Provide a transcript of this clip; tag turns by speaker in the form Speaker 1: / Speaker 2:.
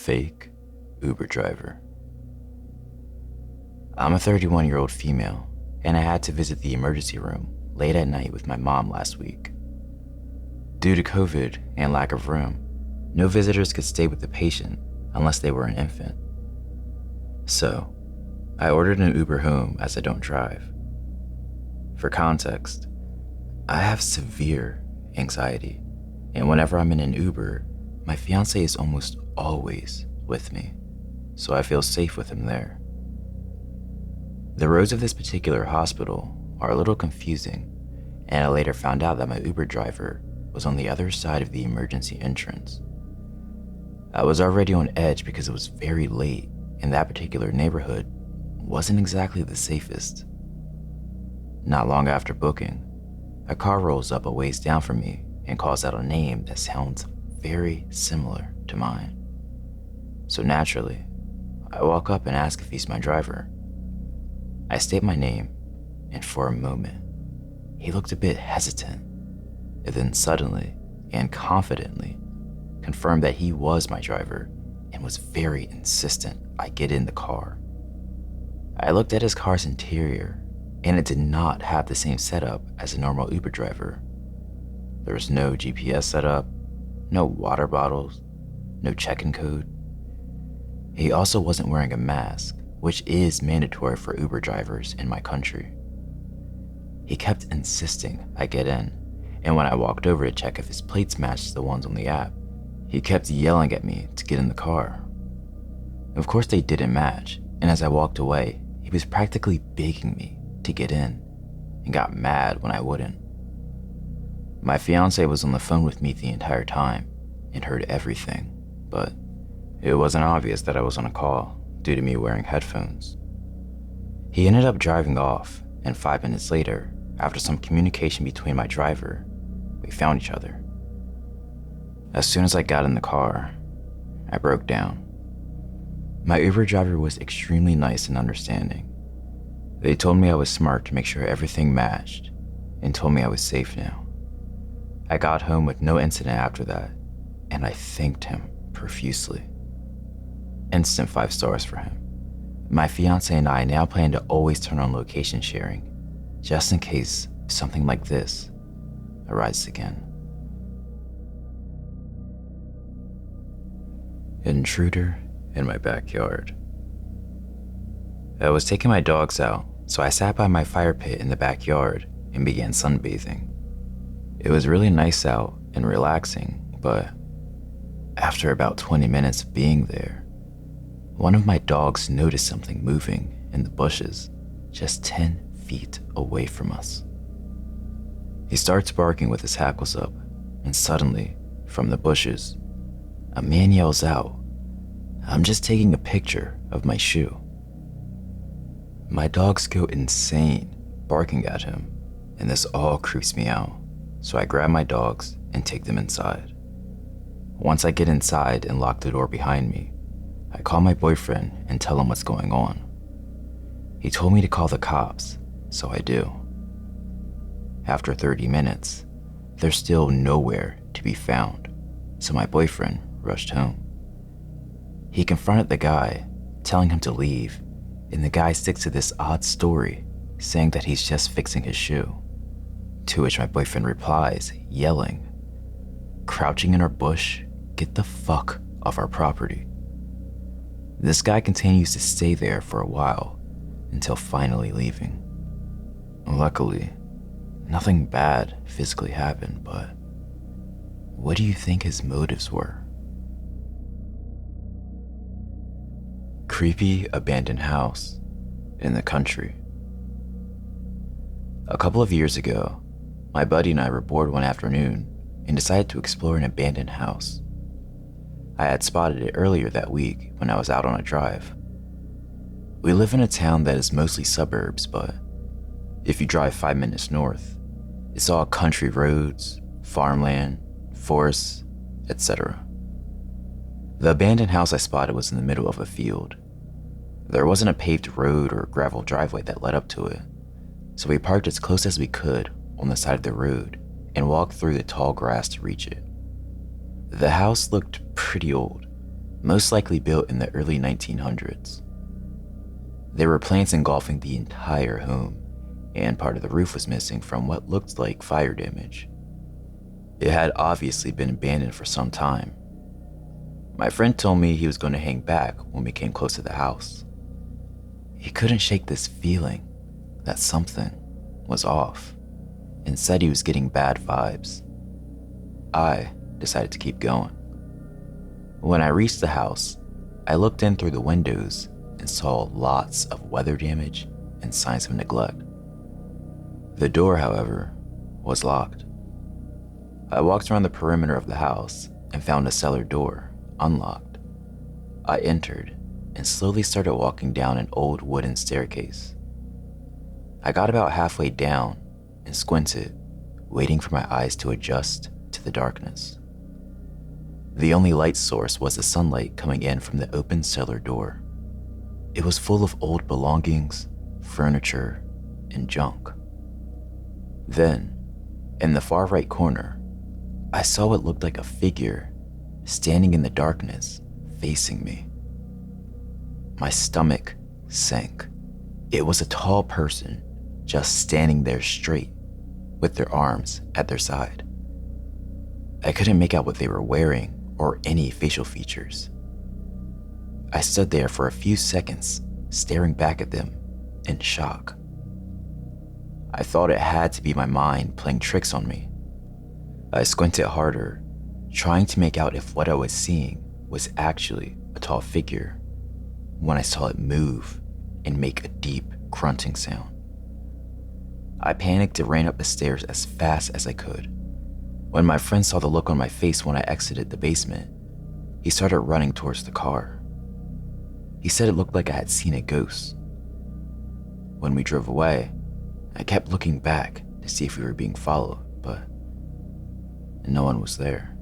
Speaker 1: fake Uber driver. I'm a 31-year-old female, and I had to visit the emergency room late at night with my mom last week. Due to COVID and lack of room, no visitors could stay with the patient unless they were an infant. So, I ordered an Uber home as I don't drive. For context, I have severe anxiety, and whenever I'm in an Uber, my fiance is almost always with me, so I feel safe with him there. The roads of this particular hospital are a little confusing, and I later found out that my Uber driver was on the other side of the emergency entrance. I was already on edge because it was very late, and that particular neighborhood wasn't exactly the safest. Not long after booking, a car rolls up a ways down from me and calls out a name that sounds very similar to mine. So naturally, I walk up and ask if he's my driver. I state my name, and for a moment, he looked a bit hesitant, and then suddenly and confidently confirmed that he was my driver and was very insistent I get in the car. I looked at his car's interior, and it did not have the same setup as a normal Uber driver. There was no GPS setup, no water bottles, no check-in code. He also wasn't wearing a mask, which is mandatory for Uber drivers in my country. He kept insisting I get in, and when I walked over to check if his plates matched the ones on the app, he kept yelling at me to get in the car. Of course they didn't match, and as I walked away, he was practically begging me to get in, and got mad when I wouldn't. My fiance was on the phone with me the entire time and heard everything, but it wasn't obvious that I was on a call due to me wearing headphones. He ended up driving off, and 5 minutes later, after some communication between my driver, we found each other. As soon as I got in the car, I broke down. My Uber driver was extremely nice and understanding. They told me I was smart to make sure everything matched, and told me I was safe now. I got home with no incident after that, and I thanked him profusely. Instant 5 stars for him. My fiance and I now plan to always turn on location sharing, just in case something like this arises again. Intruder in My Backyard. I was taking my dogs out, so I sat by my fire pit in the backyard and began sunbathing. It was really nice out and relaxing, but after about 20 minutes of being there, one of my dogs noticed something moving in the bushes just 10 feet away from us. He starts barking with his hackles up, and suddenly, from the bushes, a man yells out, "I'm just taking a picture of my shoe." My dogs go insane, barking at him, and this all creeps me out, so I grab my dogs and take them inside. Once I get inside and lock the door behind me, I call my boyfriend and tell him what's going on. He told me to call the cops, so I do. After 30 minutes, they're still nowhere to be found, so my boyfriend rushed home. He confronted the guy, telling him to leave, and the guy sticks to this odd story, saying that he's just fixing his shoe. To which my boyfriend replies, yelling, "Crouching in our bush, get the fuck off our property." This guy continues to stay there for a while, until finally leaving. Luckily, nothing bad physically happened, but what do you think his motives were? Creepy abandoned house in the country. A couple of years ago, my buddy and I were bored one afternoon and decided to explore an abandoned house. I had spotted it earlier that week when I was out on a drive. We live in a town that is mostly suburbs, but if you drive 5 minutes north, it's all country roads, farmland, forests, etc. The abandoned house I spotted was in the middle of a field. There wasn't a paved road or gravel driveway that led up to it, so we parked as close as we could on the side of the road and walked through the tall grass to reach it. The house looked pretty old, most likely built in the early 1900s. There were plants engulfing the entire home, and part of the roof was missing from what looked like fire damage. It had obviously been abandoned for some time. My friend told me he was going to hang back when we came close to the house. He couldn't shake this feeling that something was off and said he was getting bad vibes. I decided to keep going. When I reached the house, I looked in through the windows and saw lots of weather damage and signs of neglect. The door, however, was locked. I walked around the perimeter of the house and found a cellar door unlocked. I entered and slowly started walking down an old wooden staircase. I got about halfway down and squinted, waiting for my eyes to adjust to the darkness. The only light source was the sunlight coming in from the open cellar door. It was full of old belongings, furniture, and junk. Then, in the far right corner, I saw what looked like a figure standing in the darkness, facing me. My stomach sank. It was a tall person just standing there straight, with their arms at their side. I couldn't make out what they were wearing or any facial features. I stood there for a few seconds, staring back at them in shock. I thought it had to be my mind playing tricks on me. I squinted harder, trying to make out if what I was seeing was actually a tall figure, when I saw it move and make a deep grunting sound. I panicked and ran up the stairs as fast as I could. When my friend saw the look on my face when I exited the basement, he started running towards the car. He said it looked like I had seen a ghost. When we drove away, I kept looking back to see if we were being followed, but no one was there.